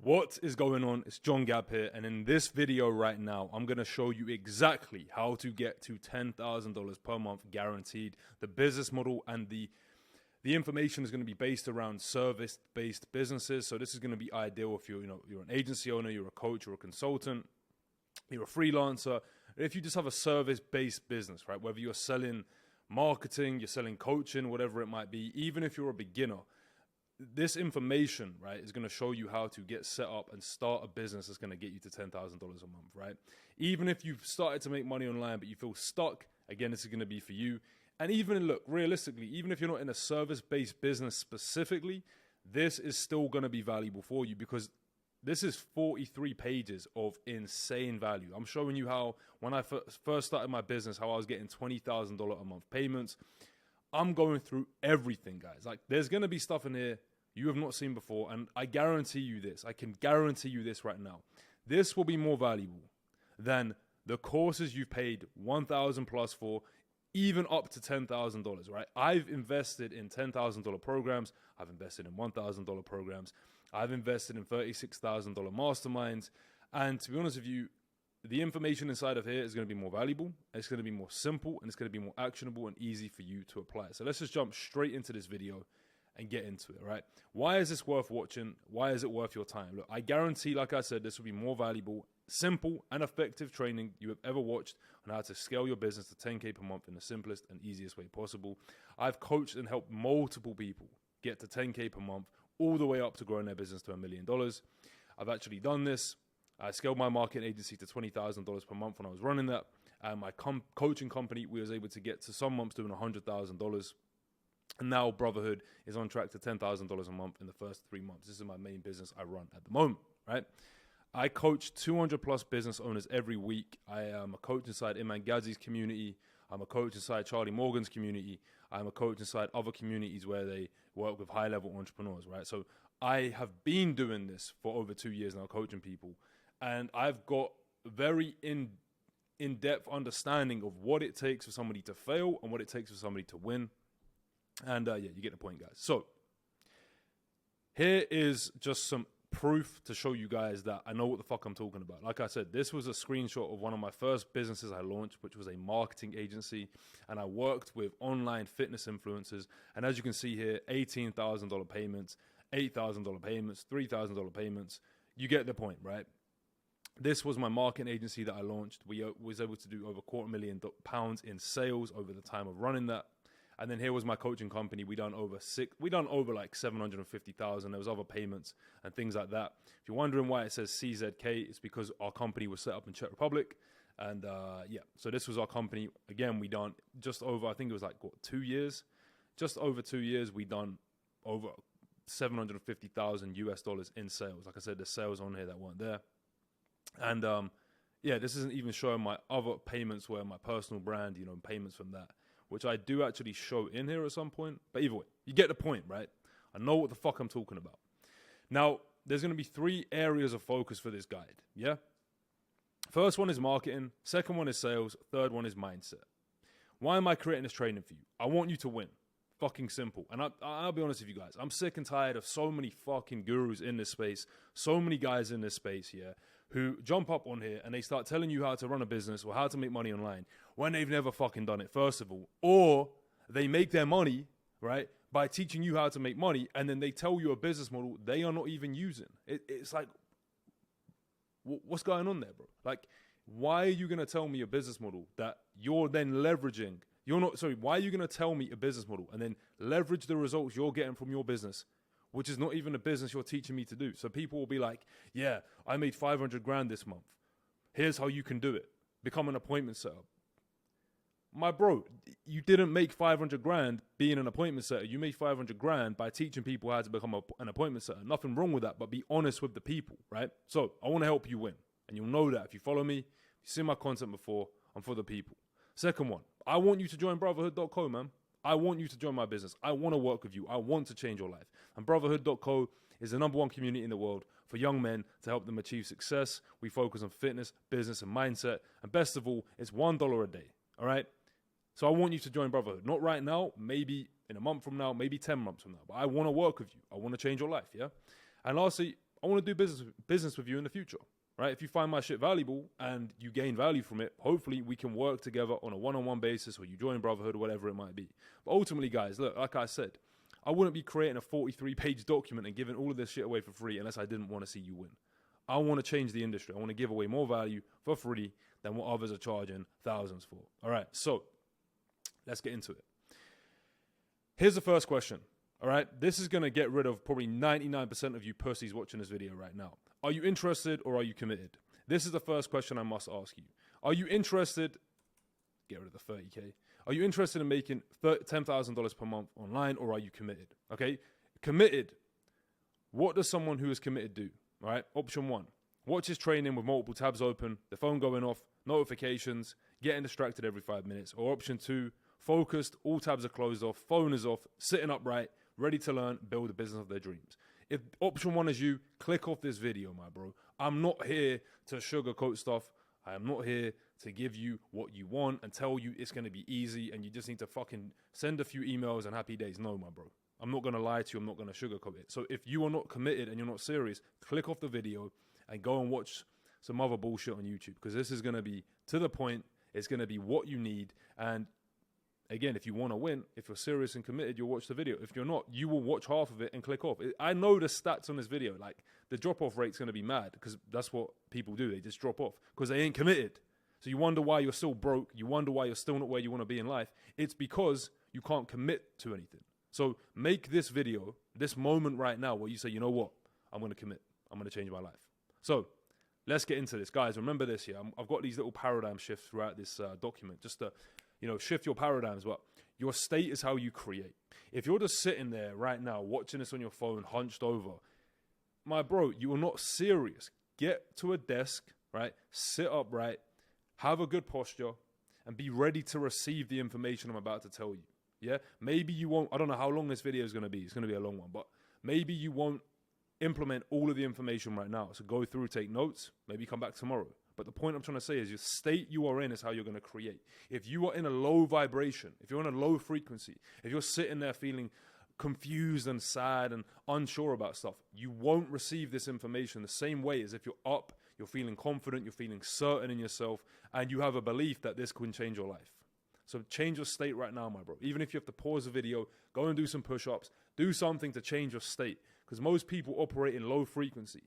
What is going on? It's John Gab here, and in this video right now, I'm going to show you exactly how to get to $10,000 per month guaranteed. The business model and the information is going to be based around service-based businesses. So this is going to be ideal if you're an agency owner, you're a coach, you're a consultant, you're a freelancer. If you just have a service-based business, right? Whether you're selling marketing, you're selling coaching, whatever it might be, even if you're a beginner, this information, right, is going to show you how to get set up and start a business that's going to get you to $10,000 a month, right? Even if you've started to make money online, but you feel stuck, again, this is going to be for you. And even, look, realistically, even if you're not in a service-based business specifically, this is still going to be valuable for you because this is 43 pages of insane value. I'm showing you how, when I first started my business, how I was getting $20,000 a month payments. I'm going through everything, guys. Like, there's going to be stuff in here you have not seen before, and I guarantee you this. I can guarantee you this right now. This will be more valuable than the courses you've paid $1,000 plus for, even up to $10,000, right? I've invested in $10,000 programs. I've invested in $1,000 programs. I've invested in $36,000 masterminds. And to be honest with you, the information inside of here is going to be more valuable, it's going to be more simple, and it's going to be more actionable and easy for you to apply. So let's just jump straight into this video and get into it, right? Why is this worth watching? Why is it worth your time? Look, I guarantee, like I said, this will be more valuable, simple, and effective training you have ever watched on how to scale your business to 10K per month in the simplest and easiest way possible. I've coached and helped multiple people get to 10K per month, all the way up to growing their business to $1 million. I've actually done this. I scaled my marketing agency to $20,000 per month when I was running that. And my coaching company, we was able to get to some months doing $100,000. And now Brotherhood is on track to $10,000 a month in the first 3 months. This is my main business I run at the moment, right? I coach 200 plus business owners every week. I am a coach inside Iman Gadzhi's community. I'm a coach inside Charlie Morgan's community. I'm a coach inside other communities where they work with high-level entrepreneurs, right? So I have been doing this for over 2 years now, coaching people. And I've got very in-depth understanding of what it takes for somebody to fail and what it takes for somebody to win. And yeah, you get the point, guys. So here is just some proof to show you guys that I know what the fuck I'm talking about. Like I said, this was a screenshot of one of my first businesses I launched, which was a marketing agency. And I worked with online fitness influencers. And as you can see here, $18,000 payments, $8,000 payments, $3,000 payments. You get the point, right? This was my marketing agency that I launched. We was able to do over £250,000 in sales over the time of running that. And then here was my coaching company. We done over like 750,000. There was other payments and things like that. If you're wondering why it says CZK, it's because our company was set up in Czech Republic. And yeah, so this was our company. Again, we done just over, I think it was like, 2 years? Just over 2 years, we done over $750,000 US in sales. Like I said, there's sales on here that weren't there. And yeah, this isn't even showing my other payments where my personal brand, payments from that, which I do actually show in here at some point. But either way, you get the point, right? I know what the fuck I'm talking about. Now, there's going to be 3 areas of focus for this guide, yeah? First one is marketing. Second one is sales. Third one is mindset. Why am I creating this training for you? I want you to win. Fucking simple. And I'll be honest with you guys. I'm sick and tired of so many fucking gurus in this space, so many guys in this space here who jump up on here and they start telling you how to run a business or how to make money online when they've never fucking done it, first of all. Or they make their money, right, by teaching you how to make money, and then they tell you a business model they are not even using. It's like, what's going on there, bro? Like, why are you going to tell me a business model that you're then leveraging? Why are you going to tell me a business model and then leverage the results you're getting from your business, which is not even a business you're teaching me to do? So people will be like, yeah, I made 500 grand this month. Here's how you can do it. Become an appointment setter. My bro, you didn't make 500 grand being an appointment setter. You made 500 grand by teaching people how to become an appointment setter. Nothing wrong with that, but be honest with the people, right? So I want to help you win. And you'll know that if you follow me, if you've seen my content before, I'm for the people. Second one, I want you to join Brotherhood.co, man. I want you to join my business. I want to work with you. I want to change your life. And Brotherhood.co is the #1 community in the world for young men to help them achieve success. We focus on fitness, business, and mindset. And best of all, it's $1 a day, all right? So I want you to join Brotherhood. Not right now, maybe in a month from now, maybe 10 months from now. But I want to work with you. I want to change your life, yeah? And lastly, I want to do business with you in the future, right? If you find my shit valuable and you gain value from it, hopefully we can work together on a one-on-one basis, or you join Brotherhood or whatever it might be. But ultimately, guys, look, like I said, I wouldn't be creating a 43-page document and giving all of this shit away for free unless I didn't want to see you win. I want to change the industry. I want to give away more value for free than what others are charging thousands for. All right, so let's get into it. Here's the first question. All right, this is going to get rid of probably 99% of you pussies watching this video right now. Are you interested or are you committed? This is the first question I must ask you. Are you interested? Get rid of the 30K. Are you interested in making $10,000 per month online, or are you committed? Okay, committed. What does someone who is committed do? All right, option one, watch his training with multiple tabs open, the phone going off, notifications, getting distracted every 5 minutes. Or option two, focused, all tabs are closed off, phone is off, sitting upright, ready to learn, build a business of their dreams. If option one is you, click off this video, my bro. I'm not here to sugarcoat stuff. I am not here to give you what you want and tell you it's going to be easy and you just need to fucking send a few emails and happy days. No, my bro. I'm not going to lie to you. I'm not going to sugarcoat it. So if you are not committed and you're not serious, click off the video and go and watch some other bullshit on YouTube, because this is going to be to the point. It's going to be what you need. And again, if you want to win, if you're serious and committed, you'll watch the video. If you're not, you will watch half of it and click off. I know the stats on this video. Like, the drop-off rate's going to be mad, because that's what people do. They just drop off because they ain't committed. So you wonder why you're still broke. You wonder why you're still not where you want to be in life. It's because you can't commit to anything. So make this video, this moment right now, where you say, you know what? I'm going to commit. I'm going to change my life. So let's get into this. Guys, remember this here. I've got these little paradigm shifts throughout this document just to, shift your paradigms. But your state is how you create. If you're just sitting there right now watching this on your phone, hunched over, my bro, you are not serious. Get to a desk, right? Sit upright, have a good posture, and be ready to receive the information I'm about to tell you. Yeah? Maybe you won't, I don't know how long this video is going to be. It's going to be a long one, but maybe you won't implement all of the information right now. So go through, take notes, maybe come back tomorrow. But the point I'm trying to say is your state you are in is how you're going to create. If you are in a low vibration, if you're in a low frequency, if you're sitting there feeling confused and sad and unsure about stuff, you won't receive this information the same way as if you're up, you're feeling confident, you're feeling certain in yourself, and you have a belief that this can change your life. So change your state right now, my bro. Even if you have to pause the video, go and do some push-ups, do something to change your state. Because most people operate in low frequency.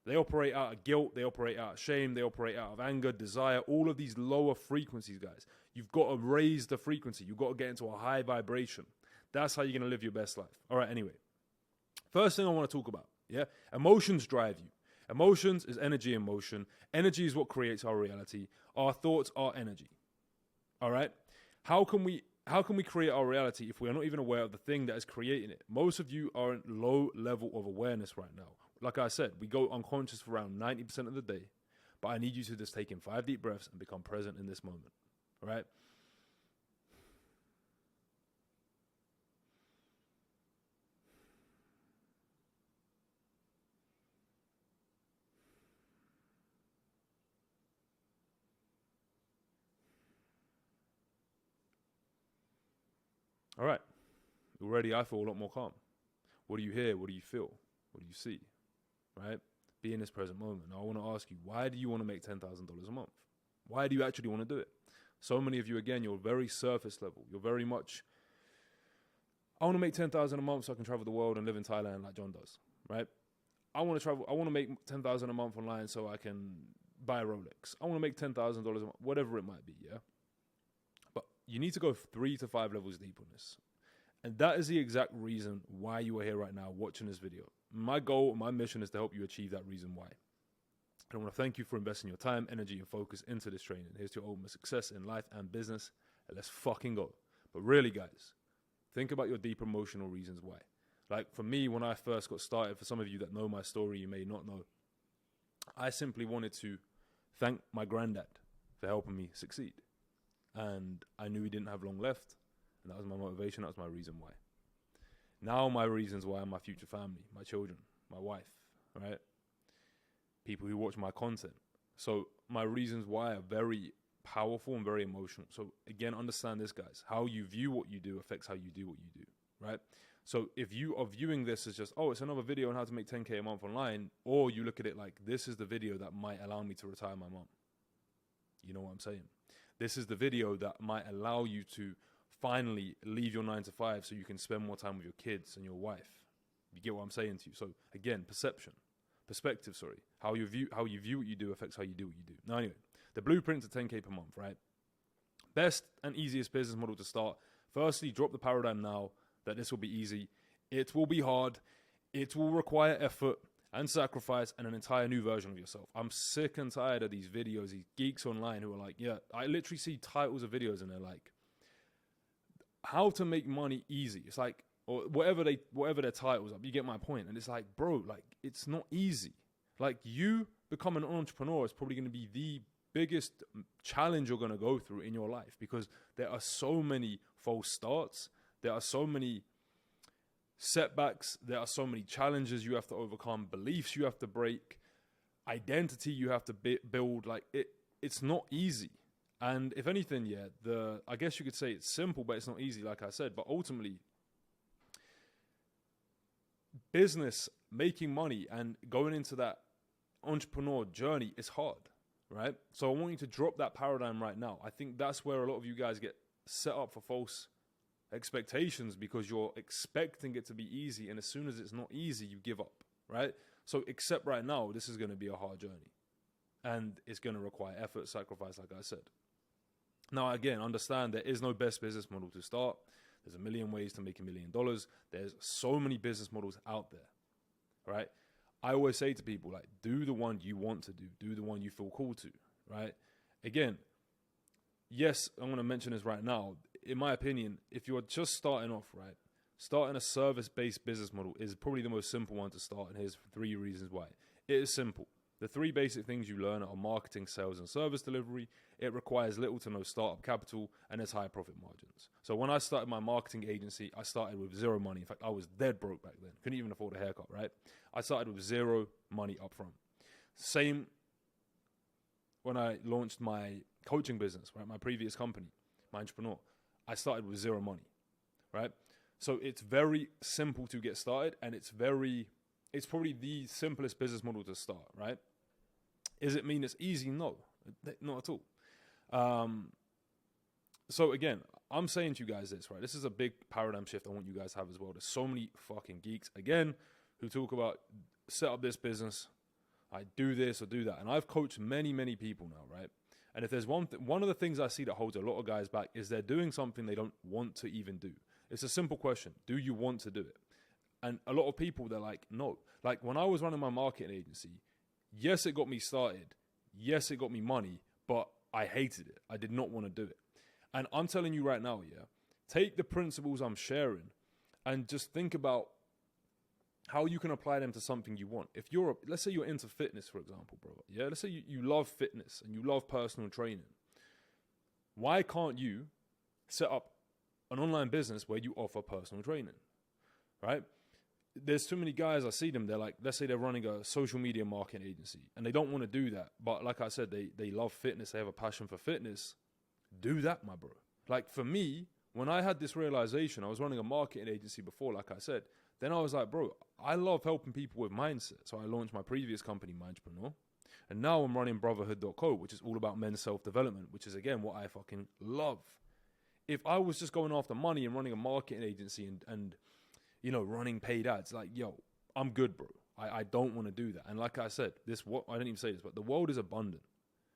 They operate out of guilt, they operate out of shame, they operate out of anger, desire, all of these lower frequencies, guys. You've got to raise the frequency. You've got to get into a high vibration. That's how you're going to live your best life. All right, anyway. First thing I want to talk about, yeah? Emotions drive you. Emotions is energy in motion. Energy is what creates our reality. Our thoughts are energy. All right? How can we create our reality if we are not even aware of the thing that is creating it? Most of you are at low level of awareness right now. Like I said, we go unconscious for around 90% of the day, but I need you to just take in 5 deep breaths and become present in this moment. All right? All right. Already I feel a lot more calm. What do you hear? What do you feel? What do you see? Right? Be in this present moment. Now I want to ask you, why do you want to make $10,000 a month? Why do you actually want to do it? So many of you, again, you're very surface level. You're very much, I want to make $10,000 a month so I can travel the world and live in Thailand like John does. Right? I want to travel. I want to make $10,000 a month online so I can buy a Rolex. I want to make $10,000 a month, whatever it might be. Yeah. But you need to go 3 to 5 levels deep on this. And that is the exact reason why you are here right now watching this video. My goal, my mission is to help you achieve that reason why. I want to thank you for investing your time, energy, and focus into this training. Here's to your ultimate success in life and business. And let's fucking go. But really, guys, think about your deep emotional reasons why. Like for me, when I first got started, for some of you that know my story, you may not know, I simply wanted to thank my granddad for helping me succeed. And I knew he didn't have long left. And that was my motivation. That was my reason why. Now my reasons why are my future family, my children, my wife, right? People who watch my content. So my reasons why are very powerful and very emotional. So again, understand this, guys. How you view what you do affects how you do what you do, right? So if you are viewing this as just, oh, it's another video on how to make 10K a month online, or you look at it like, this is the video that might allow me to retire my mom. You know what I'm saying? This is the video that might allow you to finally leave your 9 to 5 so you can spend more time with your kids and your wife. You get what I'm saying to you? So again, perspective, sorry. How you view what you do affects how you do what you do. Now anyway, the blueprint to 10K per month, right? Best and easiest business model to start. Firstly, drop the paradigm now that this will be easy. It will be hard. It will require effort and sacrifice and an entire new version of yourself. I'm sick and tired of these videos, these geeks online who are like, yeah, I literally see titles of videos and they're like, how to make money easy. It's like, or whatever their titles are, you get my point. And it's like, bro, like, it's not easy. Like, you become an entrepreneur is probably going to be the biggest challenge you're going to go through in your life, because there are so many false starts. There are so many setbacks. There are so many challenges you have to overcome, beliefs you have to break, identity you have to build. Like, it's not easy. And if anything, yeah, I guess you could say it's simple, but it's not easy, like I said. But ultimately, business, making money, and going into that entrepreneur journey is hard, right? So I want you to drop that paradigm right now. I think that's where a lot of you guys get set up for false expectations, because you're expecting it to be easy, and as soon as it's not easy, you give up, right? So accept right now, this is going to be a hard journey, and it's going to require effort, sacrifice, like I said. Now, again, understand there is no best business model to start. There's a million ways to make $1 million. There's so many business models out there, right? I always say to people, like, do the one you want to do. Do the one you feel called to, right? Again, yes, I'm going to mention this right now. In my opinion, if you're just starting off, right, starting a service-based business model is probably the most simple one to start, and here's 3 reasons why. It is simple. The 3 basic things you learn are marketing, sales, and service delivery. It requires little to no startup capital, and there's high profit margins. So when I started my marketing agency, I started with 0 money. In fact, I was dead broke back then. Couldn't even afford a haircut, right? I started with 0 money up front. Same when I launched my coaching business, right? My previous company, my entrepreneur. I started with 0 money, right? So it's very simple to get started, and it's probably the simplest business model to start, right? Does it mean it's easy? No, not at all. So again, I'm saying to you guys this, right? This is a big paradigm shift I want you guys to have as well. There's so many fucking geeks, again, who talk about set up this business, I do this or do that. And I've coached many, many people now, right? And if there's one of the things I see that holds a lot of guys back is they're doing something they don't want to even do. It's a simple question. Do you want to do it? And a lot of people, they're like, no. Like, when I was running my marketing agency, yes, it got me started. Yes, it got me money, but I hated it. I did not want to do it. And I'm telling you right now, yeah, take the principles I'm sharing and just think about how you can apply them to something you want. If let's say you're into fitness, for example, bro. Yeah, let's say you love fitness and you love personal training. Why can't you set up an online business where you offer personal training, right? There's too many guys, I see them, they're like, let's say they're running a social media marketing agency and they don't want to do that. But like I said, they love fitness, they have a passion for fitness. Do that, my bro. Like, for me, when I had this realization, I was running a marketing agency before, like I said, then I was like, bro, I love helping people with mindset. So I launched my previous company, Mindpreneur. And now I'm running Brotherhood.co, which is all about men's self-development, which is, again, what I fucking love. If I was just going after money and running a marketing agency and you know, running paid ads, like, yo, I'm good, bro. I don't want to do that. And like I said, I didn't even say this, but the world is abundant.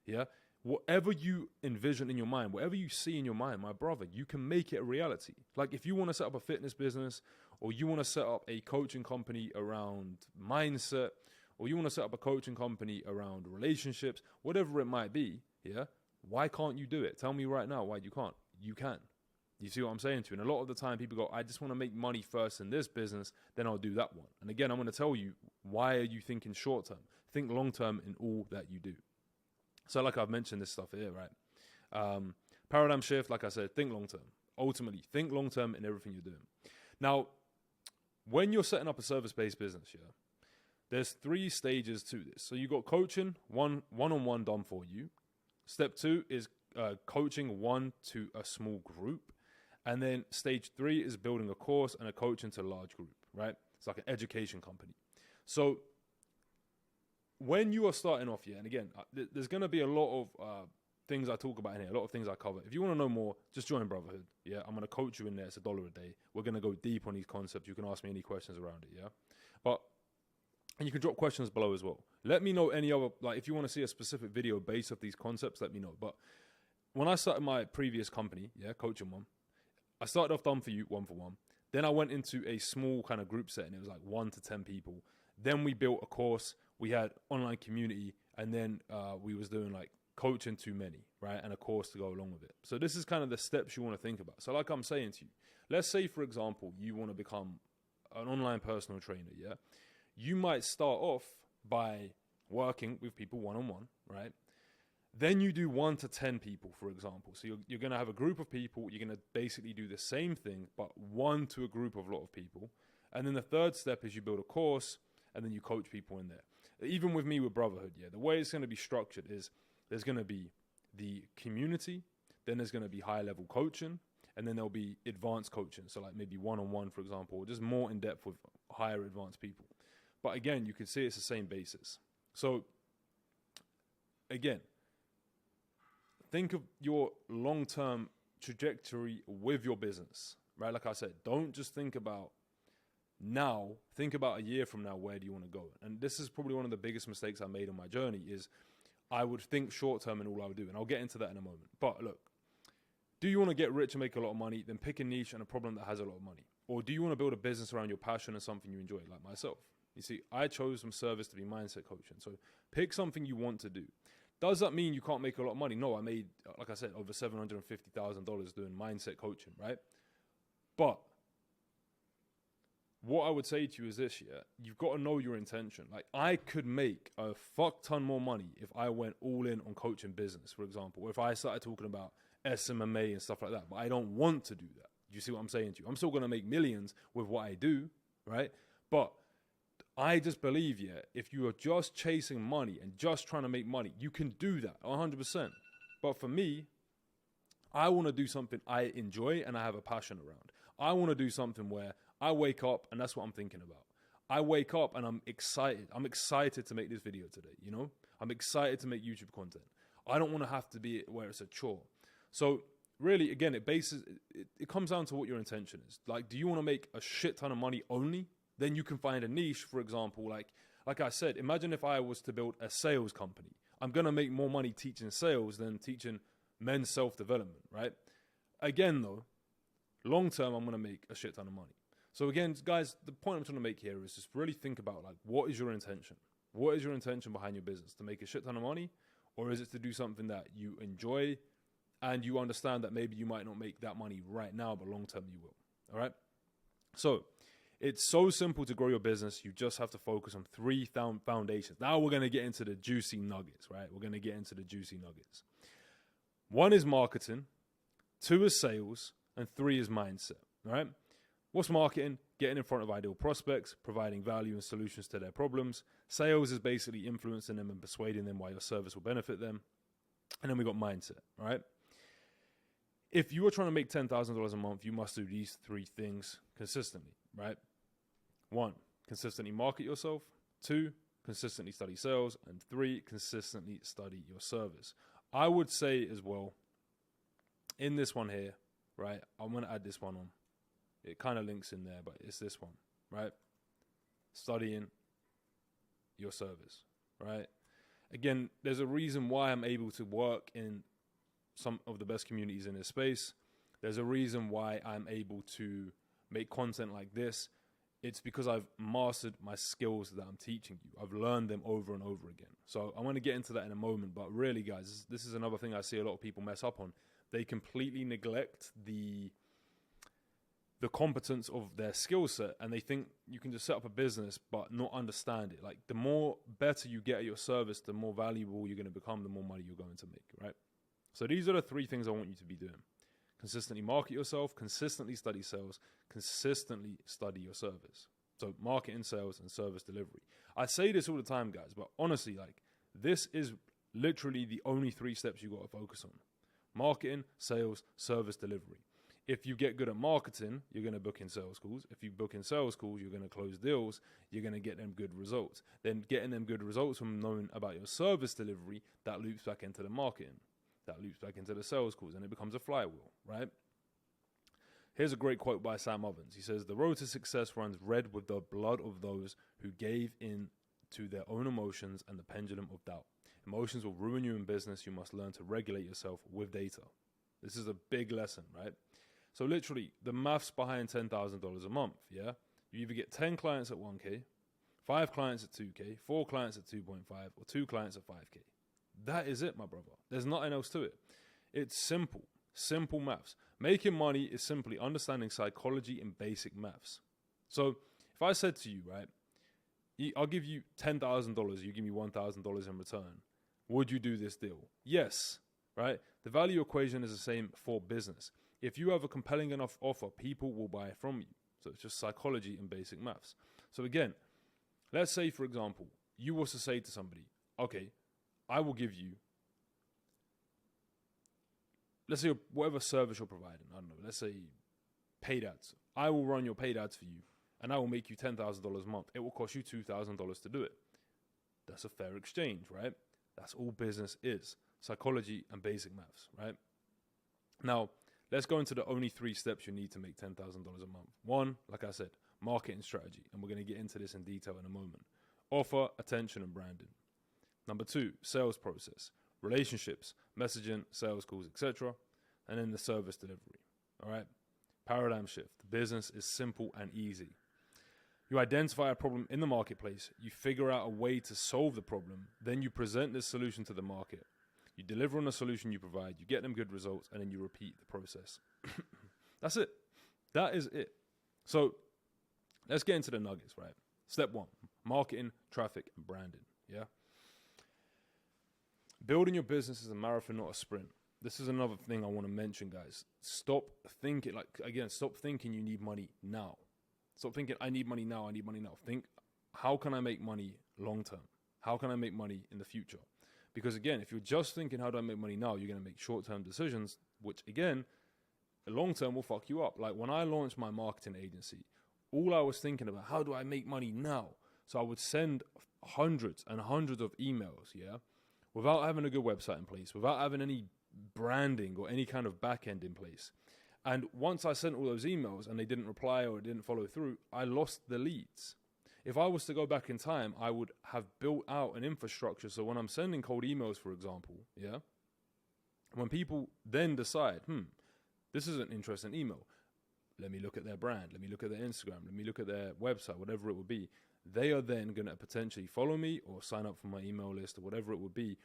Yeah? Whatever you envision in your mind, whatever you see in your mind, my brother, you can make it a reality. Like, if you want to set up a fitness business, or you want to set up a coaching company around mindset, or you want to set up a coaching company around relationships, whatever it might be, yeah, why can't you do it? Tell me right now why you can't. You can. You see what I'm saying to you? And a lot of the time people go, I just want to make money first in this business, then I'll do that one. And again, I'm going to tell you, why are you thinking short term? Think long term in all that you do. So like I've mentioned this stuff here, right? Paradigm shift, like I said, think long term. Ultimately, think long term in everything you're doing. Now, when you're setting up a service-based business, yeah, there's 3 stages to this. So you got coaching, one-on-one done for you. Step 2 is coaching 1 to a small group. And then stage 3 is building a course and a coach into a large group, right? It's like an education company. So when you are starting off, and again, there's going to be a lot of things I talk about in here, a lot of things I cover. If you want to know more, just join Brotherhood, I'm going to coach you in there. It's $1 a day. We're going to go deep on these concepts. You can ask me any questions around it, and you can drop questions below as well. Let me know any other, if you want to see a specific video based off these concepts, let me know. But when I started my previous company, Coaching One, I started off done for you, 1-for-1. Then I went into a small kind of group setting. It was like 1 to 10 people. Then we built a course. We had online community, and then we was doing like coaching too many, right? And a course to go along with it. So this is kind of the steps you want to think about. So like I'm saying to you, let's say, for example, you want to become an online personal trainer, You might start off by working with people one-on-one, right? Then you do 1 to 10 people, for example. So you're going to have a group of people. You're going to basically do the same thing, but 1 to a group of a lot of people. And then the third step is you build a course, and then you coach people in there. Even with me with Brotherhood, the way it's going to be structured is there's going to be the community, then there's going to be high-level coaching, and then there'll be advanced coaching. So like maybe one-on-one, for example, or just more in-depth with higher advanced people. But again, you can see it's the same basis. So again, think of your long-term trajectory with your business, right? Like I said, don't just think about now, think about a year from now, where do you want to go? And this is probably one of the biggest mistakes I made on my journey is I would think short-term in all I would do. And I'll get into that in a moment. But look, do you want to get rich and make a lot of money? Then pick a niche and a problem that has a lot of money. Or do you want to build a business around your passion and something you enjoy, like myself? You see, I chose from service to be mindset coaching. So pick something you want to do. Does that mean you can't make a lot of money? No, I made, like I said, over $750,000 doing mindset coaching, right? But what I would say to you is this, you've got to know your intention. Like, I could make a fuck ton more money if I went all in on coaching business, for example, or if I started talking about SMMA and stuff like that. But I don't want to do that. You see what I'm saying to you? I'm still going to make millions with what I do, right? But I just believe, if you are just chasing money and just trying to make money, you can do that 100%. But for me, I want to do something I enjoy and I have a passion around. I want to do something where I wake up and that's what I'm thinking about. I wake up and I'm excited. I'm excited to make this video today, I'm excited to make YouTube content. I don't want to have to be where it's a chore. So really, again, it comes down to what your intention is. Like, do you want to make a shit ton of money only? Then you can find a niche, for example, like I said, imagine if I was to build a sales company. I'm going to make more money teaching sales than teaching men's self-development, right? Again, though, long term, I'm going to make a shit ton of money. So again, guys, the point I'm trying to make here is just really think about, what is your intention? What is your intention behind your business? To make a shit ton of money? Or is it to do something that you enjoy and you understand that maybe you might not make that money right now, but long term you will, all right? So it's so simple to grow your business. You just have to focus on 3 foundations. Now we're going to get into the juicy nuggets, right? We're going to get into the juicy nuggets. 1 is marketing, 2 is sales, and 3 is mindset, all right? What's marketing? Getting in front of ideal prospects, providing value and solutions to their problems. Sales is basically influencing them and persuading them why your service will benefit them. And then we got mindset, all right? If you are trying to make $10,000 a month, you must do these 3 things consistently, right? 1, consistently market yourself. 2, consistently study sales. And 3, consistently study your service. I would say as well, in this one here, right, I'm going to add this one on. It kind of links in there, but it's this one, right? Studying your service, right? Again, there's a reason why I'm able to work in some of the best communities in this space. There's a reason why I'm able to make content like this. It's because I've mastered my skills that I'm teaching you. I've learned them over and over again. So I'm going to get into that in a moment. But really, guys, this is another thing I see a lot of people mess up on. They completely neglect the competence of their skill set, and they think you can just set up a business but not understand it. Like, the more better you get at your service, the more valuable you're going to become, the more money you're going to make, right? So these are the 3 things I want you to be doing. Consistently market yourself, consistently study sales, consistently study your service. So marketing, sales, and service delivery. I say this all the time, guys, but honestly, this is literally the only 3 steps you got to focus on. Marketing, sales, service delivery. If you get good at marketing, you're going to book in sales calls. If you book in sales calls, you're going to close deals. You're going to get them good results. Then getting them good results from knowing about your service delivery, that loops back into the marketing. That loops back into the sales calls, and it becomes a flywheel, right? Here's a great quote by Sam Ovens. He says, "The road to success runs red with the blood of those who gave in to their own emotions and the pendulum of doubt. Emotions will ruin you in business. You must learn to regulate yourself with data." This is a big lesson, right? So literally, the maths behind $10,000 a month, yeah? You either get 10 clients at 1K, 5 clients at 2K, 4 clients at 2.5, or 2 clients at 5K. That is it, my brother. There's nothing else to it. It's simple maths. Making money is simply understanding psychology and basic maths. So if I said to you, right, I'll give you $10,000, you give me $1,000 in return, would you do this deal? Yes, right? The value equation is the same for business. If you have a compelling enough offer, people will buy from you. So it's just psychology and basic maths. So again, let's say, for example, you was to say to somebody, okay, I will give you, let's say whatever service you're providing, I don't know, let's say paid ads. I will run your paid ads for you, and I will make you $10,000 a month. It will cost you $2,000 to do it. That's a fair exchange, right? That's all business is. Psychology and basic maths, right? Now, let's go into the only 3 steps you need to make $10,000 a month. 1, like I said, marketing strategy. And we're going to get into this in detail in a moment. Offer, attention, and branding. Number 2, sales process. Relationships, messaging, sales calls, etc. And then the service delivery. All right? Paradigm shift. Business is simple and easy. You identify a problem in the marketplace. You figure out a way to solve the problem. Then you present this solution to the market. You deliver on the solution you provide, you get them good results, and then you repeat the process. That's it. That is it. So let's get into the nuggets, right? Step 1, marketing, traffic, and branding, yeah? Building your business is a marathon, not a sprint. This is another thing I want to mention, guys. Stop thinking you need money now. Stop thinking, I need money now. Think, how can I make money long term? How can I make money in the future? Because again, if you're just thinking, how do I make money now? You're going to make short-term decisions, which again, long-term will fuck you up. Like when I launched my marketing agency, all I was thinking about, how do I make money now? So I would send hundreds and hundreds of emails, yeah, without having a good website in place, without having any branding or any kind of back end in place. And once I sent all those emails and they didn't reply or didn't follow through, I lost the leads. If I was to go back in time, I would have built out an infrastructure. So when I'm sending cold emails, for example, yeah, when people then decide, this is an interesting email, let me look at their brand, let me look at their Instagram, let me look at their website, whatever it would be, they are then going to potentially follow me or sign up for my email list or whatever it would be.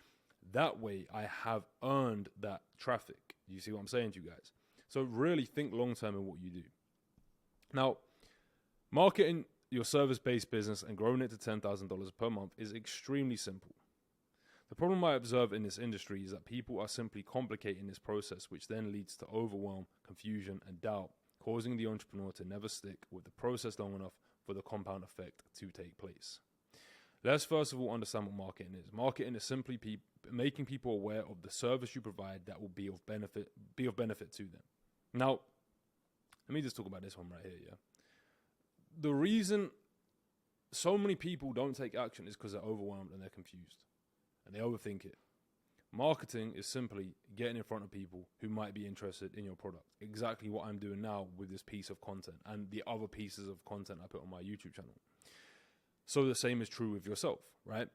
That way, I have earned that traffic. You see what I'm saying to you guys? So really think long-term in what you do. Now, marketing your service-based business and growing it to $10,000 per month is extremely simple. The problem I observe in this industry is that people are simply complicating this process, which then leads to overwhelm, confusion, and doubt, causing the entrepreneur to never stick with the process long enough for the compound effect to take place. Let's first of all understand what marketing is. Marketing is simply making people aware of the service you provide that will be of benefit to them. Now, let me just talk about this one right here, yeah? The reason so many people don't take action is because they're overwhelmed and they're confused and they overthink it. Marketing is simply getting in front of people who might be interested in your product. Exactly what I'm doing now with this piece of content and the other pieces of content I put on my YouTube channel. So the same is true with yourself, right?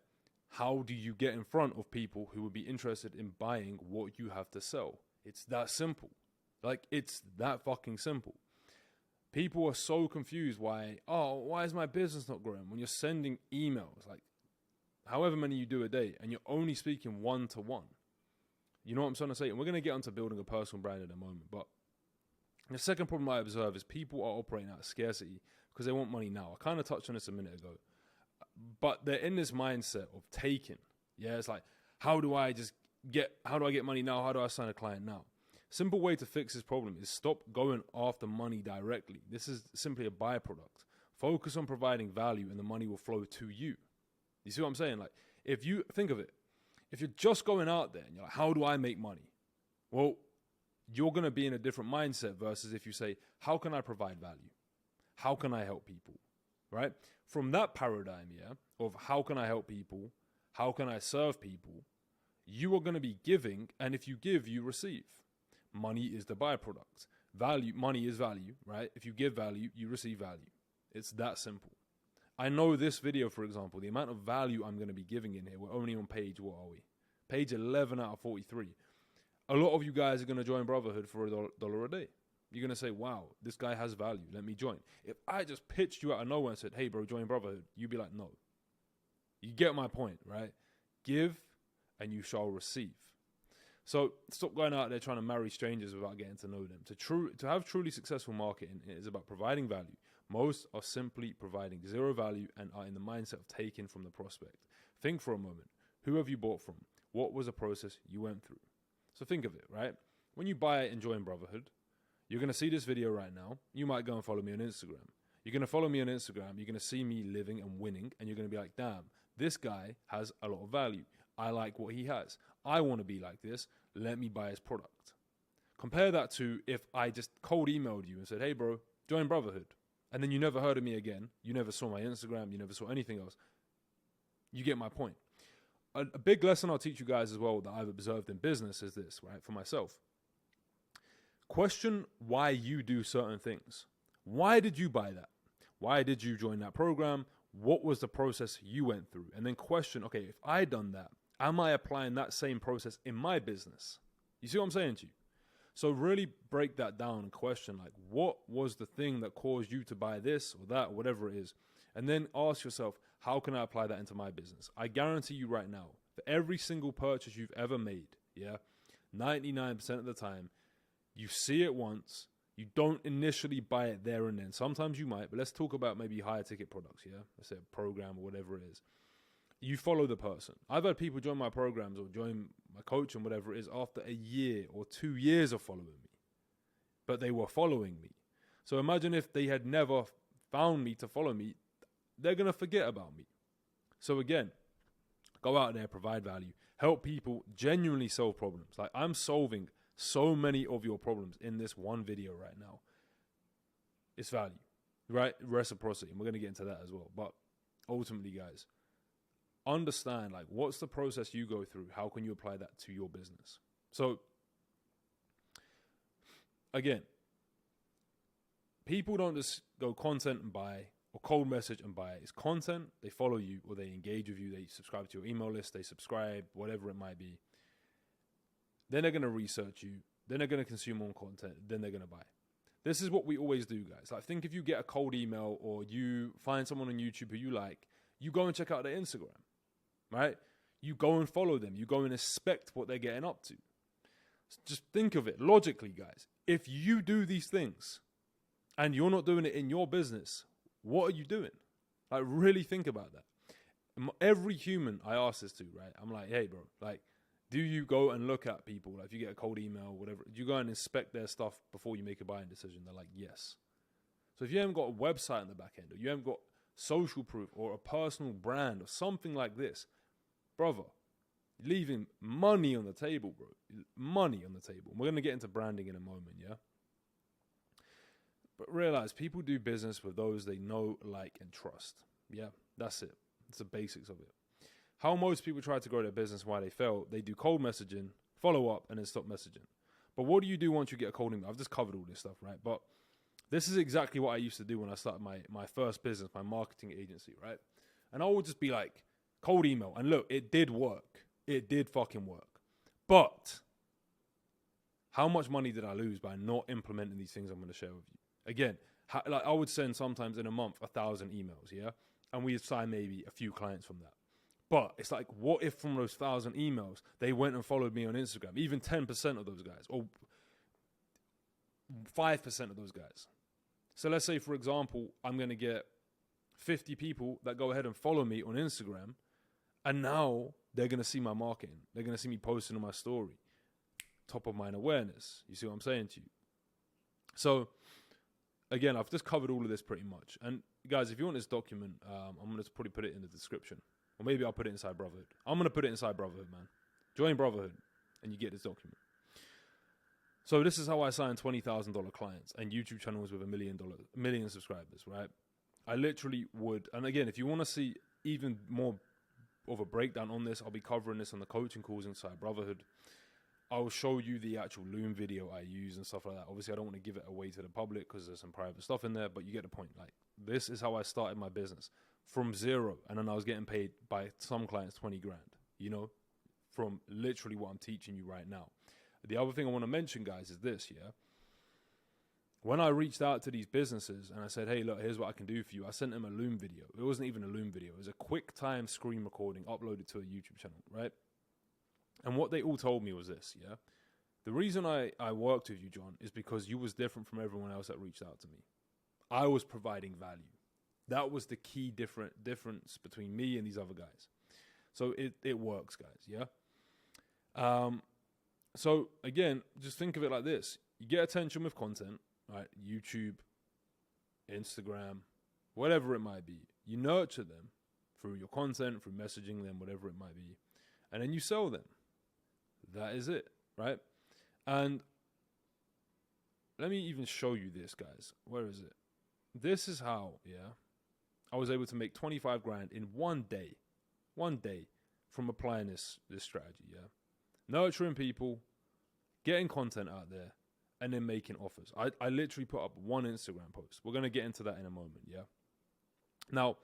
How do you get in front of people who would be interested in buying what you have to sell? It's that simple. Like, it's that fucking simple. People are so confused why is my business not growing? When you're sending emails, like however many you do a day, and you're only speaking one-to-one. You know what I'm trying to say? And we're going to get onto building a personal brand in a moment. But the second problem I observe is people are operating out of scarcity because they want money now. I kind of touched on this a minute ago. But they're in this mindset of taking. Yeah, it's like, how do I get money now? How do I sign a client now? Simple way to fix this problem is stop going after money directly. This is simply a byproduct. Focus on providing value and the money will flow to you. You see what I'm saying? Like, if you think of it, if you're just going out there and you're like, how do I make money? Well, you're going to be in a different mindset versus if you say, how can I provide value? How can I help people? Right? From that paradigm, of how can I help people? How can I serve people? You are going to be giving, and if you give, you receive. Money is the byproduct. Money is value, right? If you give value, you receive value. It's that simple. I know this video, for example, the amount of value I'm going to be giving in here, we're only on page, what are we? Page 11 out of 43. A lot of you guys are going to join Brotherhood for $1 a day. You're going to say, wow, this guy has value. Let me join. If I just pitched you out of nowhere and said, hey, bro, join Brotherhood, you'd be like, no. You get my point, right? Give and you shall receive. So stop going out there trying to marry strangers without getting to know them. To have truly successful marketing, it is about providing value. Most are simply providing zero value and are in the mindset of taking from the prospect. Think for a moment. Who have you bought from? What was the process you went through? So think of it, right? When you buy and join Brotherhood, you're going to see this video right now. You might go and follow me on Instagram. You're going to follow me on Instagram. You're going to see me living and winning. And you're going to be like, damn, this guy has a lot of value. I like what he has. I want to be like this. Let me buy his product. Compare that to if I just cold emailed you and said, hey, bro, join Brotherhood. And then you never heard of me again. You never saw my Instagram. You never saw anything else. You get my point. A big lesson I'll teach you guys as well that I've observed in business is this, right? For myself. Question why you do certain things. Why did you buy that? Why did you join that program? What was the process you went through? And then question, okay, if I done that, am I applying that same process in my business? You see what I'm saying to you? So really break that down and question, like, what was the thing that caused you to buy this or that or whatever it is? And then ask yourself, how can I apply that into my business? I guarantee you right now, for every single purchase you've ever made, 99% of the time, you see it once, you don't initially buy it there and then. Sometimes you might, but let's talk about maybe higher ticket products, Let's say a program or whatever it is. You follow the person. I've had people join my programs or join my coach and whatever it is after a year or 2 years of following me. But they were following me. So imagine if they had never found me to follow me, they're going to forget about me. So again, go out there, provide value, help people genuinely solve problems. Like I'm solving so many of your problems in this one video right now. It's value, right? Reciprocity. And we're going to get into that as well. But ultimately, guys, understand like what's the process you go through? How can you apply that to your business? So again, people don't just go content and buy or cold message and buy. It's content. They follow you or they engage with you. They subscribe to your email list. They subscribe, whatever it might be. Then they're going to research you. Then they're going to consume more content. Then they're going to buy. This is what we always do, guys. Like, think if you get a cold email or you find someone on YouTube who you like, you go and check out their Instagram, right? You go and follow them. You go and inspect what they're getting up to. Just think of it logically, guys. If you do these things and you're not doing it in your business, what are you doing? Like, really think about that. Every human I ask this to, right? I'm like, hey, bro, like, do you go and look at people? Like if you get a cold email or whatever, do you go and inspect their stuff before you make a buying decision? They're like, yes. So if you haven't got a website in the back end, or you haven't got social proof or a personal brand or something like this, brother, leaving money on the table, bro. Money on the table. We're going to get into branding in a moment, yeah? But realize people do business with those they know, like, and trust. Yeah, that's it. It's the basics of it. How most people try to grow their business, why they fail, they do cold messaging, follow up, and then stop messaging. But what do you do once you get a cold email? I've just covered all this stuff, right? But this is exactly what I used to do when I started my first business, my marketing agency, right? And I would just be like, cold email. And look, it did work. It did fucking work. But how much money did I lose by not implementing these things I'm going to share with you? Again, like I would send sometimes in a month 1,000 emails, yeah? And we'd sign maybe a few clients from that. But it's like, what if from those 1,000 emails, they went and followed me on Instagram? Even 10% of those guys, or 5% of those guys. So let's say, for example, I'm going to get 50 people that go ahead and follow me on Instagram, and now they're going to see my marketing. They're going to see me posting on my story. Top of mind awareness. You see what I'm saying to you? So, again, I've just covered all of this pretty much. And guys, if you want this document, I'm going to probably put it in the description. Or maybe I'll put it inside Brotherhood. I'm going to put it inside Brotherhood, man. Join Brotherhood, and you get this document. So this is how I sign $20,000 clients and YouTube channels with $1 million subscribers, right? I literally would, and again, if you want to see even more of a breakdown on this, I'll be covering this on the coaching calls inside Brotherhood. I'll show you the actual Loom video I use and stuff like that. Obviously, I don't want to give it away to the public because there's some private stuff in there, but you get the point. Like, this is how I started my business from zero, and then I was getting paid by some clients 20 grand, you know, from literally what I'm teaching you right now. The other thing I want to mention, guys, is this, yeah? When I reached out to these businesses and I said, hey, look, here's what I can do for you, I sent them a Loom video. It wasn't even a Loom video. It was a quick time screen recording uploaded to a YouTube channel, right? And what they all told me was this, yeah? The reason I worked with you, John, is because you was different from everyone else that reached out to me. I was providing value. That was the key difference between me and these other guys. So it works, guys, yeah? So, again, just think of it like this. You get attention with content, right? YouTube, Instagram, whatever it might be. You nurture them through your content, through messaging them, whatever it might be. And then you sell them. That is it, right? And let me even show you this, guys. Where is it? This is how, yeah, I was able to make 25 grand in one day from applying this strategy, yeah? Nurturing people, getting content out there, and then making offers. I literally put up one Instagram post. We're going to get into that in a moment, yeah? Now,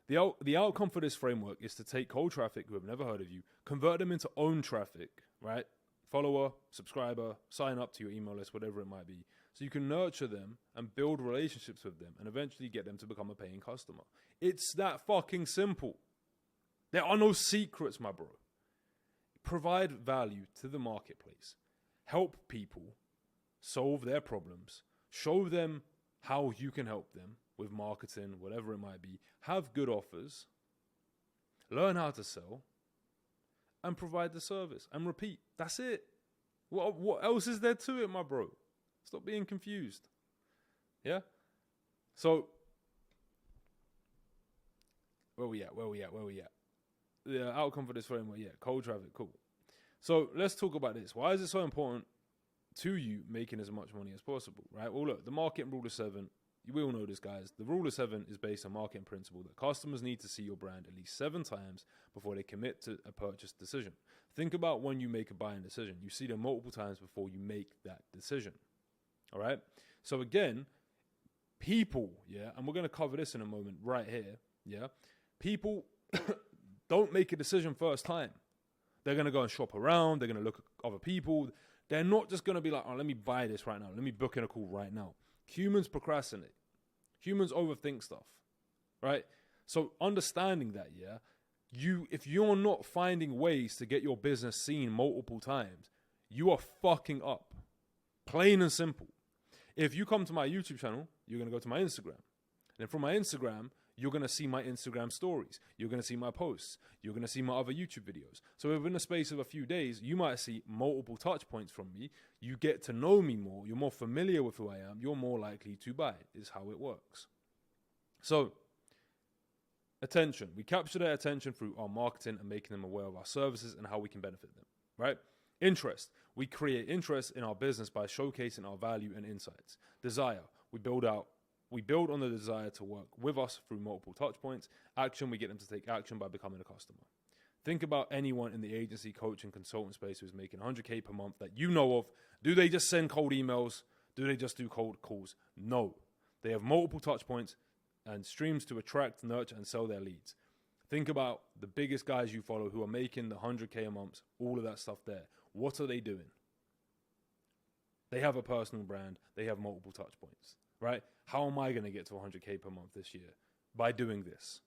the outcome for this framework is to take cold traffic who have never heard of you, convert them into own traffic, right? Follower, subscriber, sign up to your email list, whatever it might be. So you can nurture them and build relationships with them and eventually get them to become a paying customer. It's that fucking simple. There are no secrets, my bro. Provide value to the marketplace. Help people solve their problems. Show them how you can help them with marketing, whatever it might be. Have good offers. Learn how to sell. And provide the service. And repeat. That's it. What else is there to it, my bro? Stop being confused. Yeah? So, where we at? The outcome for this framework, yeah, cold traffic, cool. So let's talk about this. Why is it so important to you making as much money as possible, right? Well, look, the marketing rule of 7, we all know this, guys. The rule of 7 is based on marketing principle that customers need to see your brand at least 7 times before they commit to a purchase decision. Think about when you make a buying decision. You see them multiple times before you make that decision, all right? So again, people, yeah, and we're going to cover this in a moment right here, yeah? People don't make a decision first time. They're going to go and shop around. They're going to look at other people. They're not just going to be like, oh, let me buy this right now. Let me book in a call right now. Humans procrastinate. Humans overthink stuff, right? So understanding that, yeah, if you're not finding ways to get your business seen multiple times, you are fucking up. Plain and simple. If you come to my YouTube channel, you're going to go to my Instagram. And from my Instagram, you're going to see my Instagram stories. You're going to see my posts. You're going to see my other YouTube videos. So within the space of a few days, you might see multiple touch points from me. You get to know me more. You're more familiar with who I am. You're more likely to buy, is how it works. So, attention. We capture their attention through our marketing and making them aware of our services and how we can benefit them, right? Interest. We create interest in our business by showcasing our value and insights. Desire. We build on the desire to work with us through multiple touch points. Action, we get them to take action by becoming a customer. Think about anyone in the agency, coach, and consultant space who's making 100K per month that you know of. Do they just send cold emails? Do they just do cold calls? No. They have multiple touch points and streams to attract, nurture, and sell their leads. Think about the biggest guys you follow who are making the 100K a month, all of that stuff there. What are they doing? They have a personal brand. They have multiple touch points. Right? How am I going to get to 100K per month this year? By doing this,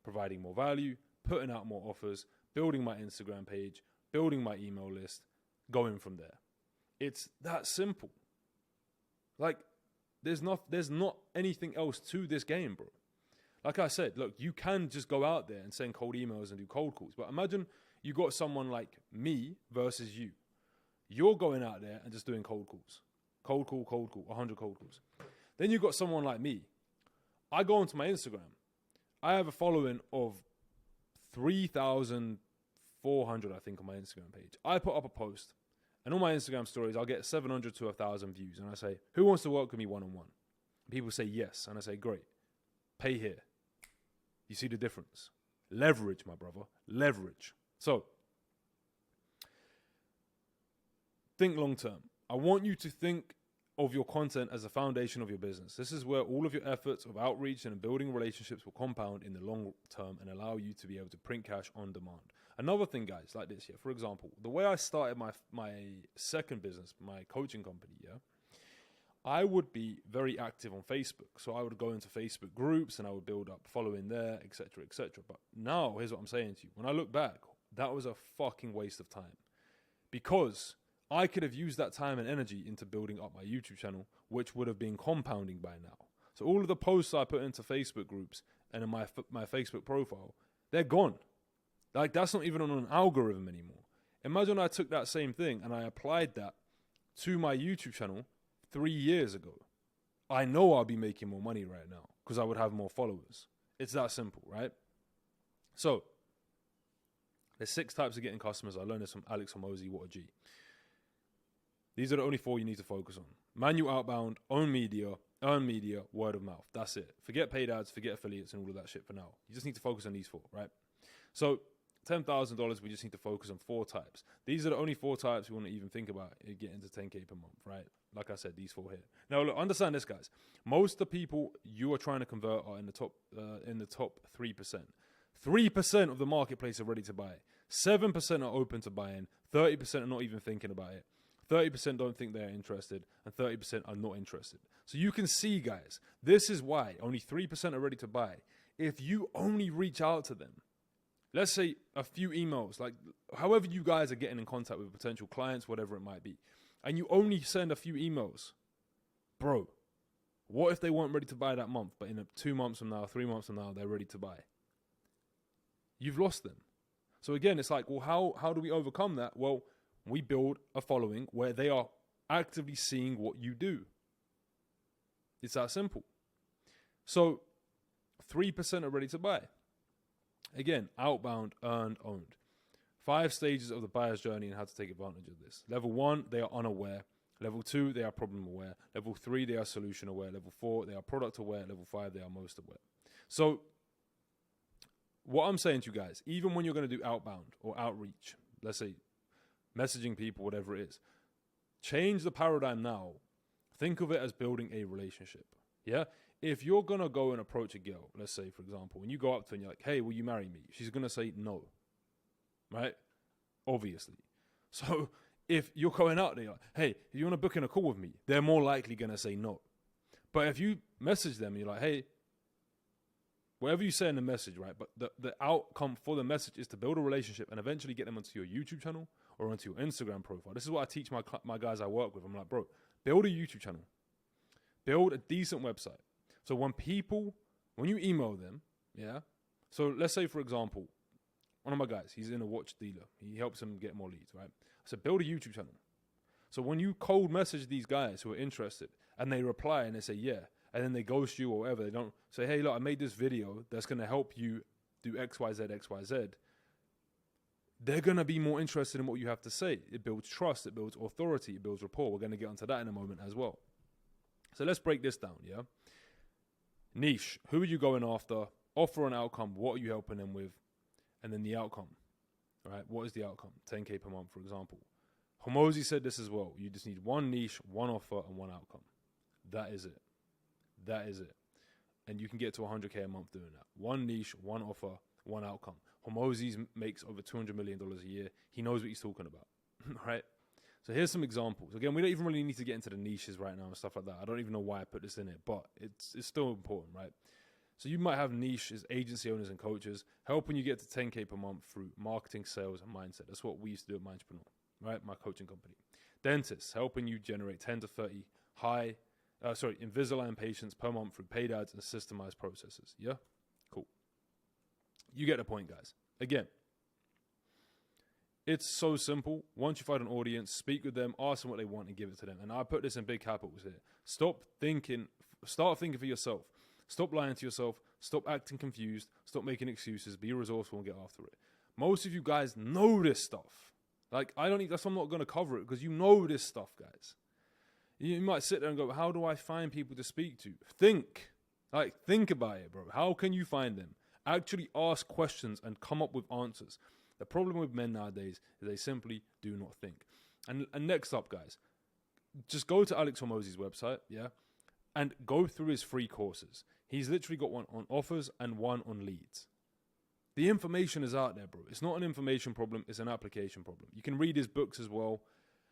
providing more value, putting out more offers, building my Instagram page, building my email list, going from there. It's that simple. Like, there's not anything else to this game, bro. Like I said, look, you can just go out there and send cold emails and do cold calls. But imagine you got someone like me versus you. You're going out there and just doing cold calls. Cold call, 100 cold calls. Then you've got someone like me. I go onto my Instagram. I have a following of 3,400, I think, on my Instagram page. I put up a post And on my Instagram stories, I'll get 700 to 1,000 views. And I say, who wants to work with me one-on-one? People say yes. And I say, great. Pay here. You see the difference? Leverage, my brother. Leverage. So, think long term. I want you to think of your content as the foundation of your business. This is where all of your efforts of outreach and building relationships will compound in the long term and allow you to be able to print cash on demand. Another thing, guys, like this, for example, the way I started my second business, my coaching company, I would be very active on Facebook. So I would go into Facebook groups and I would build up following there, etc., etc. But now, here's what I'm saying to you. When I look back, that was a fucking waste of time, because I could have used that time and energy into building up my YouTube channel, which would have been compounding by now. So all of the posts I put into Facebook groups and in my Facebook profile, they're gone. Like, that's not even on an algorithm anymore. Imagine I took that same thing and I applied that to my YouTube channel 3 years ago. I know I'll be making more money right now because I would have more followers. It's that simple, right? So, there's 6 types of getting customers. I learned this from Alex Hormozi, what a G. These are the only 4 you need to focus on. Manual outbound, own media, earn media, word of mouth. That's it. Forget paid ads, forget affiliates and all of that shit for now. You just need to focus on these 4, right? So, $10,000, we just need to focus on 4 types. These are the only 4 types we want to even think about getting to 10K per month, right? Like I said, these 4 here. Now, look, understand this, guys. Most of the people you are trying to convert are in the top 3%. 3% of the marketplace are ready to buy. 7% are open to buying. 30% are not even thinking about it. 30% don't think they're interested, and 30% are not interested. So you can see, guys, this is why only 3% are ready to buy. If you only reach out to them, let's say a few emails, like however you guys are getting in contact with potential clients, whatever it might be, and you only send a few emails, bro, what if they weren't ready to buy that month, but in 2 months from now, 3 months from now, they're ready to buy? You've lost them. So again, it's like, well, how do we overcome that? Well, we build a following where they are actively seeing what you do. It's that simple. So 3% are ready to buy. Again, outbound, earned, owned. 5 stages of the buyer's journey and how to take advantage of this. Level 1, they are unaware. Level 2, they are problem aware. Level 3, they are solution aware. Level 4, they are product aware. Level 5, they are most aware. So what I'm saying to you guys, even when you're going to do outbound or outreach, let's say messaging people, whatever it is, change the paradigm now. Think of it as building a relationship. Yeah? If you're going to go and approach a girl, let's say, for example, and you go up to her and you're like, hey, will you marry me? She's going to say no. Right? Obviously. So if you're going out there, you're like, hey, if you want to book in a call with me, they're more likely going to say no. But if you message them and you're like, hey, whatever you say in the message, right? But the outcome for the message is to build a relationship and eventually get them onto your YouTube channel or onto your Instagram profile. This is what I teach my guys I work with. I'm like, bro, build a YouTube channel. Build a decent website. So when you email them, yeah? So let's say, for example, one of my guys, he's in a watch dealer. He helps them get more leads, right? I said, build a YouTube channel. So when you cold message these guys who are interested and they reply and they say, yeah, and then they ghost you or whatever, they don't say, hey, look, I made this video that's going to help you do X, Y, Z, X, Y, Z. They're going to be more interested in what you have to say. It builds trust. It builds authority. It builds rapport. We're going to get onto that in a moment as well. So let's break this down, yeah? Niche. Who are you going after? Offer an outcome. What are you helping them with? And then the outcome, right? What is the outcome? 10K per month, for example. Hormozi said this as well. You just need one niche, one offer, and one outcome. That is it. That is it. And you can get to 100K a month doing that. One niche, one offer, one outcome. Hormozi makes over $200 million a year. He knows what he's talking about, right? So here's some examples. Again, we don't even really need to get into the niches right now and stuff like that. I don't even know why I put this in it, but it's still important, right? So you might have niches, agency owners and coaches, helping you get to 10K per month through marketing, sales, and mindset. That's what we used to do at Mindtrepreneur, right? My coaching company. Dentists, helping you generate 10 to 30 Invisalign patients per month through paid ads and systemized processes. Yeah? Cool. You get the point, guys. Again, it's so simple. Once you find an audience, speak with them, ask them what they want, and give it to them. And I put this in big capitals here. Start thinking for yourself. Stop lying to yourself. Stop acting confused. Stop making excuses. Be resourceful and get after it. Most of you guys know this stuff. Like, I don't need, that's why I'm not going to cover it, because you know this stuff, guys. You might sit there and go, how do I find people to speak to? Think about it, bro. How can you find them? Actually ask questions and come up with answers. The problem with men nowadays is they simply do not think. And next up, guys, just go to Alex Hormozi's website, yeah, and go through his free courses. He's literally got one on offers and one on leads. The information is out there, bro. It's not an information problem, it's an application problem. You can read his books as well.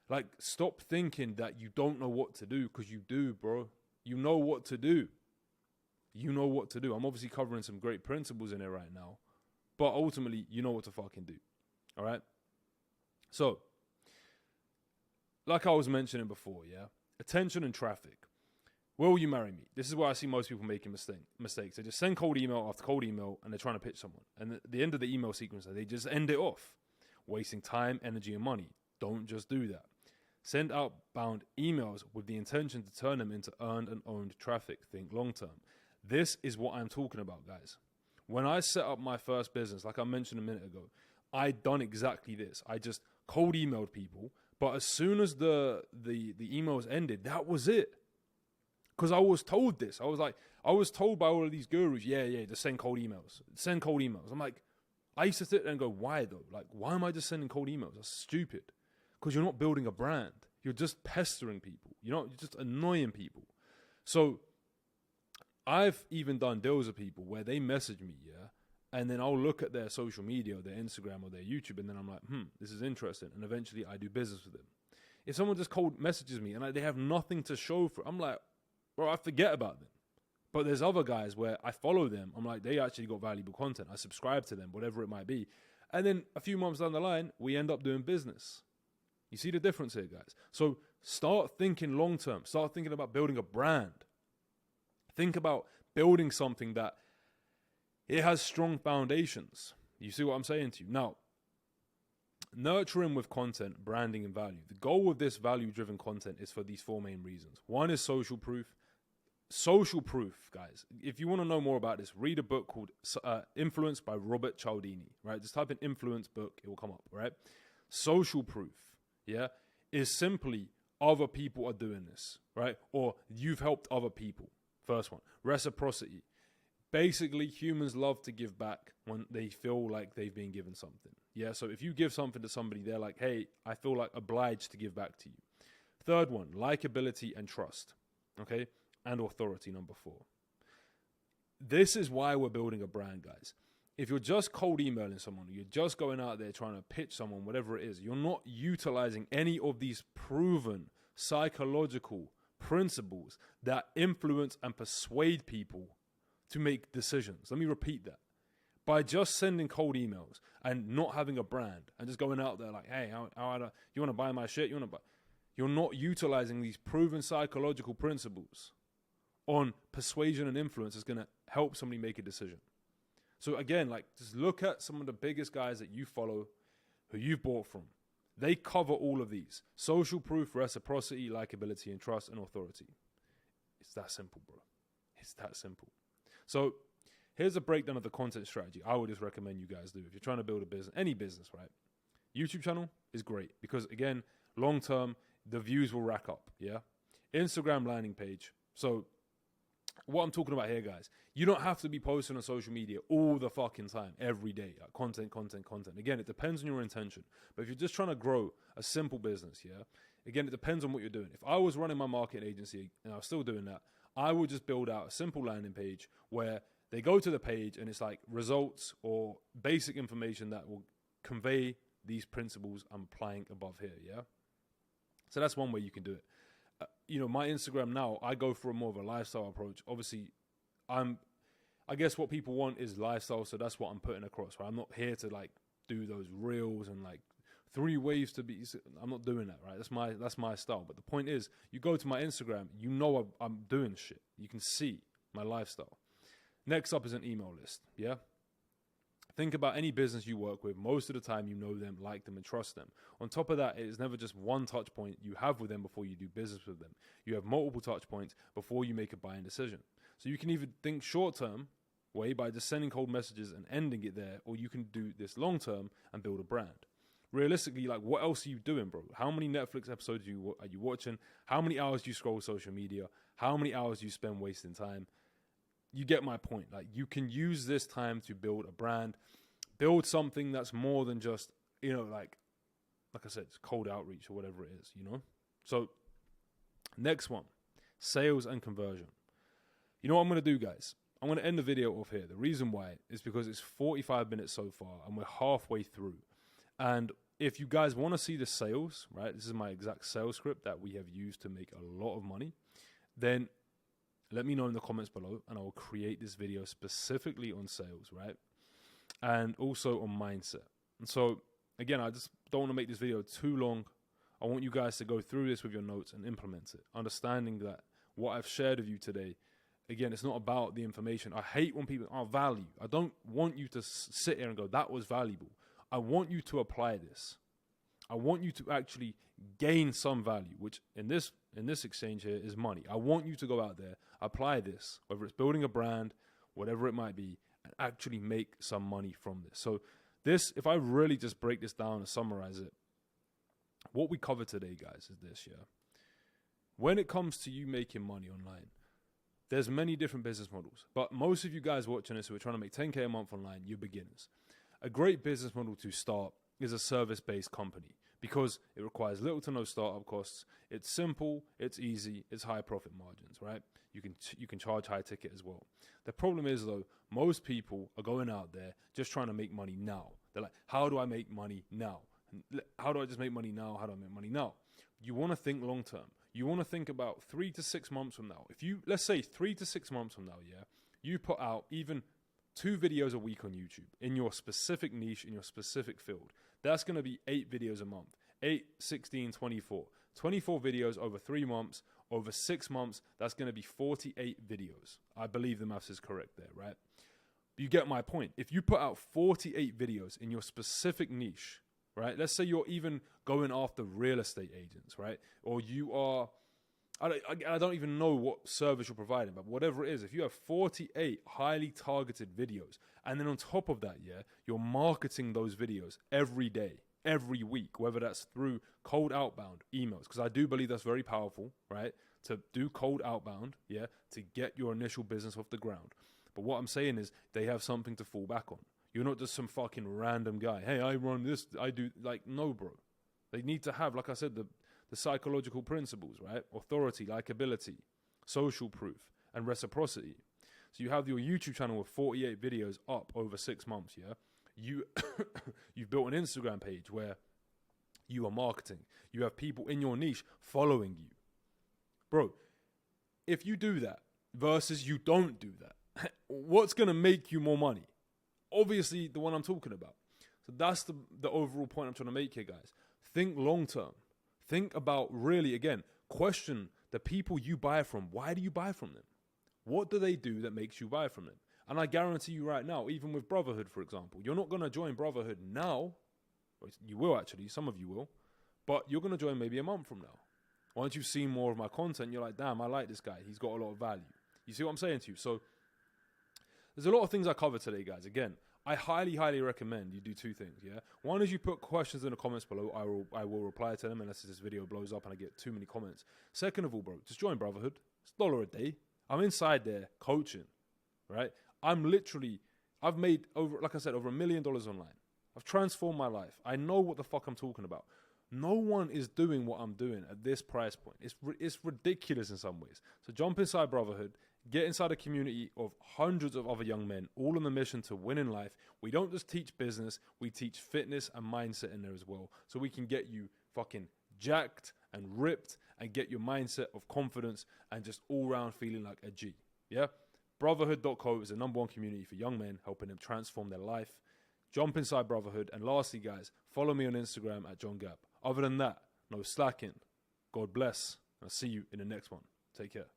Like, stop thinking that you don't know what to do, because you do, bro. You know what to do. You know what to do. I'm obviously covering some great principles in it right now, but ultimately, you know what to fucking do. All right? So, like I was mentioning before, yeah? Attention and traffic. Will you marry me? This is where I see most people making mistakes. They just send cold email after cold email, and they're trying to pitch someone. And at the end of the email sequence, they just end it off, wasting time, energy, and money. Don't just do that. Send outbound emails with the intention to turn them into earned and owned traffic. Think long term. This is what I'm talking about, guys. When I set up my first business, like I mentioned a minute ago, I done exactly this. I just cold emailed people, but as soon as the emails ended, that was it. Because I was told this. I was told by all of these gurus, yeah, just send cold emails. Send cold emails. I'm like, I used to sit there and go, why though? Like, why am I just sending cold emails? That's stupid. Because you're not building a brand. You're just pestering people. You're just annoying people. So I've even done deals with people where they message me, yeah, and then I'll look at their social media, or their Instagram or their YouTube, and then I'm like, this is interesting. And eventually I do business with them. If someone just cold messages me and they have nothing to show for it, I'm like, bro, I forget about them. But there's other guys where I follow them. I'm like, they actually got valuable content. I subscribe to them, whatever it might be. And then a few months down the line, we end up doing business. You see the difference here, guys? So start thinking long term. Start thinking about building a brand. Think about building something that it has strong foundations. You see what I'm saying to you? Now, nurturing with content, branding, and value. The goal with this value-driven content is for these four main reasons. One is social proof. Social proof, guys. If you want to know more about this, read a book called Influence by Robert Cialdini, right? Just type in influence book, it will come up, right? Social proof, yeah, is simply other people are doing this, right? Or you've helped other people. First one. Reciprocity. Basically, humans love to give back when they feel like they've been given something. Yeah, so if you give something to somebody, they're like, hey, I feel like obliged to give back to you. Third one, likability and trust. Okay? And authority, number 4. This is why we're building a brand, guys. If you're just cold emailing someone, you're just going out there trying to pitch someone, whatever it is, you're not utilizing any of these proven psychological principles that influence and persuade people to make decisions. Let me repeat that. By just sending cold emails and not having a brand and just going out there like, hey, you want to buy my shit? You're not utilizing these proven psychological principles on persuasion and influence is going to help somebody make a decision. So again, like, just look at some of the biggest guys that you follow, who you've bought from. They cover all of these. Social proof, reciprocity, likability, and trust, and authority. It's that simple, bro. It's that simple. So here's a breakdown of the content strategy I would just recommend you guys do. If you're trying to build a business, any business, right? YouTube channel is great because, again, long term, the views will rack up, yeah? Instagram landing page. So what I'm talking about here, guys, you don't have to be posting on social media all the fucking time, every day. Like content. Again, it depends on your intention. But if you're just trying to grow a simple business, yeah, again, it depends on what you're doing. If I was running my marketing agency, and I was still doing that, I would just build out a simple landing page where they go to the page and it's like results or basic information that will convey these principles I'm applying above here, yeah? So that's one way you can do it. My Instagram now, I go for more of a lifestyle approach. Obviously, I guess what people want is lifestyle, so that's what I'm putting across. Right? I'm not here to like do those reels and like 3 ways to be. I'm not doing that, right? That's my style. But the point is, you go to my Instagram, you know I'm doing shit. You can see my lifestyle. Next up is an email list. Yeah. Think about any business you work with. Most of the time, you know them, like them, and trust them. On top of that, it is never just one touch point you have with them before you do business with them. You have multiple touch points before you make a buying decision. So you can either think short-term way by just sending cold messages and ending it there, or you can do this long-term and build a brand. realistically, like, what else are you doing, bro? How many Netflix episodes are you watching? How many hours do you scroll social media? How many hours do you spend wasting time? You get my point. Like, you can use this time to build a brand, build something that's more than just, like I said, it's cold outreach or whatever it is, So, next one, sales and conversion. You know what I'm going to do, guys? I'm going to end the video off here. The reason why is because it's 45 minutes so far and we're halfway through. And if you guys want to see the sales, right, this is my exact sales script that we have used to make a lot of money, then let me know in the comments below and I will create this video specifically on sales, right? And also on mindset. And so, again, I just don't want to make this video too long. I want you guys to go through this with your notes and implement it, understanding that what I've shared with you today, again, it's not about the information. I hate when people are value. I don't want you to sit here and go, that was valuable. I want you to apply this. I want you to actually gain some value, which in this exchange here is money. I want you to go out there, apply this, whether it's building a brand, whatever it might be, and actually make some money from this. So this, if I really just break this down and summarize it, what we cover today, guys, is this, yeah? When it comes to you making money online, there's many different business models, but most of you guys watching this who are trying to make 10K a month online, you're beginners. A great business model to start is a service-based company because it requires little to no startup costs. It's simple, it's easy, it's high profit margins, right? You can charge high ticket as well. The problem is, though, most people are going out there just trying to make money now. They're like, how do I make money now? How do I just make money now? How do I make money now? You want to think long term. You want to think about 3 to 6 months from now. If you, let's say 3 to 6 months from now, yeah, you put out even 2 videos a week on YouTube in your specific niche, in your specific field. That's going to be 8 videos a month. 8, 16, 24. 24 videos over 3 months. Over 6 months, that's going to be 48 videos. I believe the maths is correct there, right? You get my point. If you put out 48 videos in your specific niche, right? Let's say you're even going after real estate agents, right? Or you are, I don't even know what service you're providing, but whatever it is, if you have 48 highly targeted videos, and then on top of that, yeah, you're marketing those videos every day, every week, whether that's through cold outbound emails, because I do believe that's very powerful, right? To do cold outbound, yeah, to get your initial business off the ground. But what I'm saying is they have something to fall back on. You're not just some fucking random guy. Hey, I run this, I do, like, no, bro. They need to have, like I said, the psychological principles, right? Authority, likability, social proof, and reciprocity. So you have your YouTube channel with 48 videos up over 6 months, yeah? You've built an Instagram page where you are marketing. You have people in your niche following you. Bro, if you do that versus you don't do that, what's going to make you more money? Obviously, the one I'm talking about. So that's the overall point I'm trying to make here, guys. Think long term. Think about really, again, question the people you buy from. Why do you buy from them? What do they do that makes you buy from them? And I guarantee you right now, even with Brotherhood, for example, you're not going to join Brotherhood now. You will actually, some of you will. But you're going to join maybe a month from now. Once you've seen more of my content, you're like, damn, I like this guy. He's got a lot of value. You see what I'm saying to you? So there's a lot of things I covered today, guys. Again, I highly, highly recommend you do 2 things, yeah? One is you put questions in the comments below. I will reply to them unless this video blows up and I get too many comments. Second of all, bro, just join Brotherhood. It's $1 a day. I'm inside there coaching, right? I've made over, like I said, over $1 million online. I've transformed my life. I know what the fuck I'm talking about. No one is doing what I'm doing at this price point. It's ridiculous in some ways. So jump inside Brotherhood. Get inside a community of hundreds of other young men, all on the mission to win in life. We don't just teach business, we teach fitness and mindset in there as well. So we can get you fucking jacked and ripped and get your mindset of confidence and just all around feeling like a G. Yeah? Brotherhood.co is the #1 community for young men, helping them transform their life. Jump inside Brotherhood. And lastly, guys, follow me on Instagram at John Gap. Other than that, no slacking. God bless. I'll see you in the next one. Take care.